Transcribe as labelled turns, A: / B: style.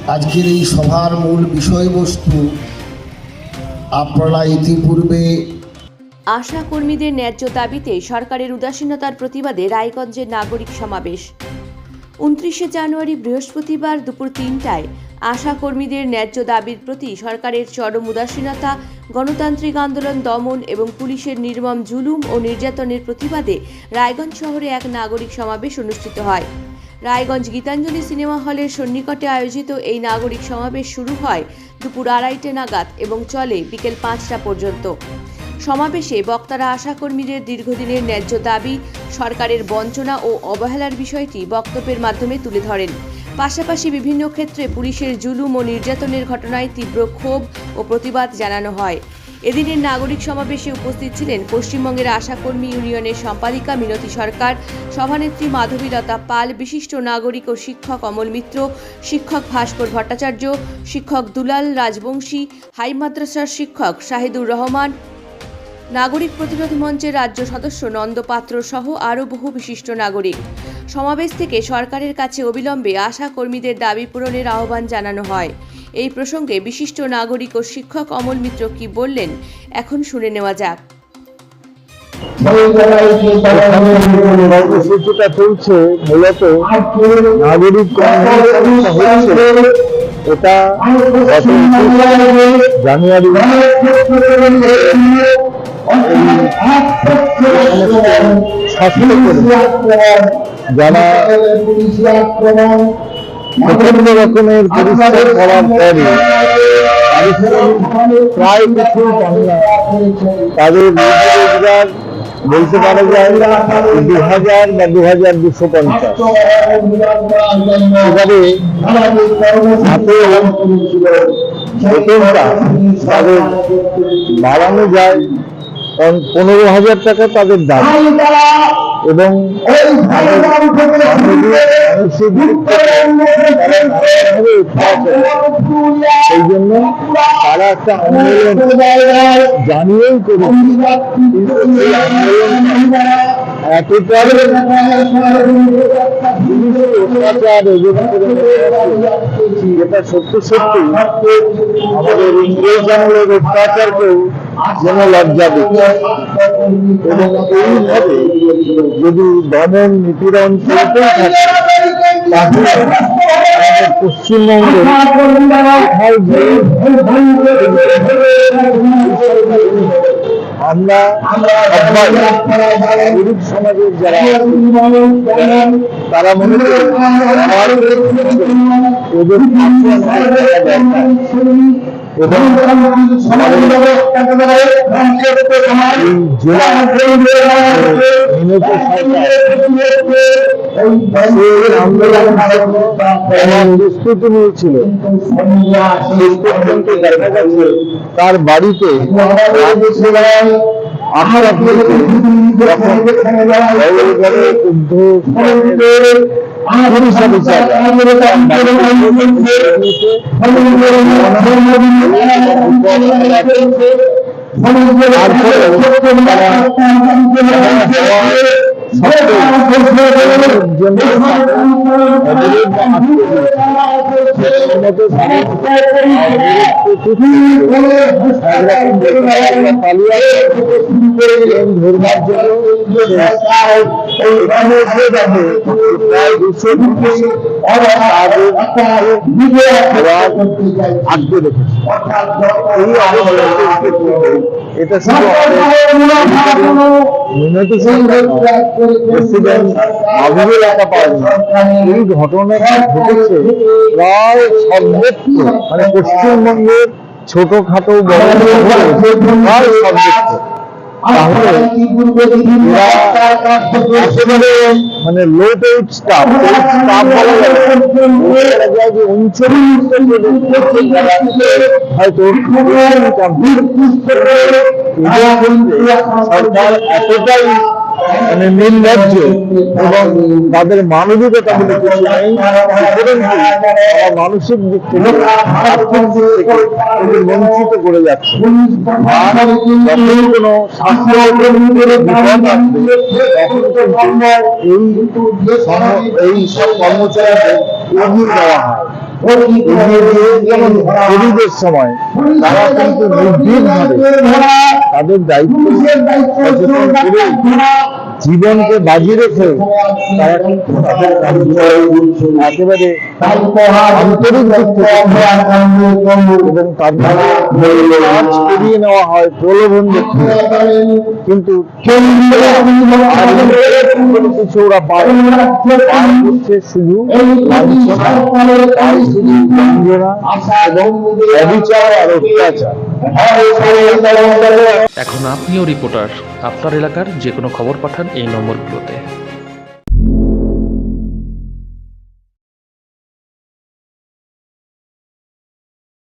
A: আজকের এই সভার মূল বিষয়বস্তু আপনারা ইতিপূর্বে
B: আশা কর্মীদের ন্যায্য দাবিতে সরকারের উদাসীনতার প্রতিবাদে রায়গঞ্জের নাগরিক সমাবেশ। 29শে জানুয়ারি বৃহস্পতিবার দুপুর 3টায় আশা কর্মীদের ন্যায্য দাবির প্রতি সরকারের চরম উদাসীনতা, গণতান্ত্রিক আন্দোলন দমন এবং পুলিশের নির্মম জুলুম ও নির্যাতনের প্রতিবাদে রায়গঞ্জ শহরে এক নাগরিক সমাবেশ অনুষ্ঠিত হয়। রায়গঞ্জ গীতাঞ্জলি সিনেমা হলের সন্নিকটে আয়োজিত এই নাগরিক সমাবেশ শুরু হয় দুপুর 2:30 নাগাদ এবং চলে বিকেল 5টা পর্যন্ত। সমাবেশে বক্তারা আশাকর্মীদের দীর্ঘদিনের ন্যায্য দাবি, সরকারের বঞ্চনা ও অবহেলার বিষয়টি বক্তব্যের মাধ্যমে তুলে ধরেন। পাশাপাশি বিভিন্ন ক্ষেত্রে পুলিশের জুলুম ও নির্যাতনের ঘটনায় তীব্র ক্ষোভ ও প্রতিবাদ জানানো হয়। এদিনের নাগরিক সমাবেশে উপস্থিত ছিলেন পশ্চিমবঙ্গের আশাকর্মী ইউনিয়নের সম্পাদিকা মিনতি সরকার, সভানেত্রী মাধবীলতা পাল, বিশিষ্ট নাগরিক ও শিক্ষক অমল মিত্র, শিক্ষক ভাস্কর ভট্টাচার্য, শিক্ষক দুলাল রাজবংশী, হাই মাদ্রাসার শিক্ষক শাহিদুর রহমান, নাগরিক প্রতিরোধ মঞ্চের রাজ্য সদস্য নন্দ পাত্র সহ আরও বহু বিশিষ্ট নাগরিক। সমাবেশ থেকে সরকারের কাছে অবিলম্বে আশা কর্মীদের দাবি পূরণের আহ্বান জানানো হয়। এই প্রসঙ্গে বিশিষ্ট নাগরিক ও শিক্ষক অমল মিত্র কি বললেন, এখন শুনে নেওয়া যাক।
C: কর্মসূচিটা চলছে মূলত নাগরিক এটা জানুয়ারি যারা প্রচন্ড রকমের পরিষ্কার করার পরে প্রায় কিছু তাদের রোজগার বলতে পারা যায় 2000 বা 2250। এবারে হাতে বেতনটা তাদের বাড়ানো যায় 15,000 টাকা তাদের দাম, এবং সেই জন্য তারা একটা আন্দোলন জানিয়েই করেছে, কিন্তু সেই আন্দোলন এতটাই অত্যাচার যেটা সত্যি সত্যি আমাদের ইংরেজ আমলের অত্যাচারকেও যেন লজ্জা দিচ্ছে। এবং এইভাবে যদি দমন নিপীড়ন চলতেই থাকে তাহলে পশ্চিমবঙ্গে আমরা গরিব সমাজের যারা তারা মনে করি ওদের এবং প্রস্তুতি নিয়েছিল। শেষ পর্যন্ত দেখা গেছে তার বাড়িতে এটা শুধু মিনতি প্রেসিডেন্ট মাধবীর একা পায়নি। এই ঘটনাটা ঘটেছে প্রায় সর্বত্র, মানে পশ্চিমবঙ্গের ছোটখাটো বড় প্রায় সর্বত্র। তাহলে মানে লো পেইড স্টাফ বলা যায় যে 39 হয়তো সরকার এতটাই মানে নির্লজ্জ এবং তাদের মানবিকতা বলে কিছু নেই, মানসিক দিক থেকে আর্থিক দিক থেকে বঞ্চিত করে যাচ্ছে। আর যখন কোনো স্বাস্থ্য বিপদ আসবে তখন এই সব কর্মচারীদের অভিযোগ দেওয়া হয়। এগিয়ে দিয়ে যেমন কোভিডের সময় তারা কিন্তু নির্ভীকভাবে তাদের দায়িত্ব সচেতন করে জীবনকে বাজি রেখে তারা কিন্তু তাদের কার্যালয় একেবারে আন্তরিক দিক থেকে এবং তার কাজ করিয়ে নেওয়া হয় প্রলোভন দেখিয়ে, কিন্তু কিছু ওরা পায় হচ্ছে শুধু লাঞ্ছনা, পায় শুধু বঞ্চনা এবং অবিচার আর অত্যাচার।
D: এখন আপনিও রিপোর্টার, আপনার এলাকার যে কোনো খবর পাঠান এই নম্বরগুলোতে।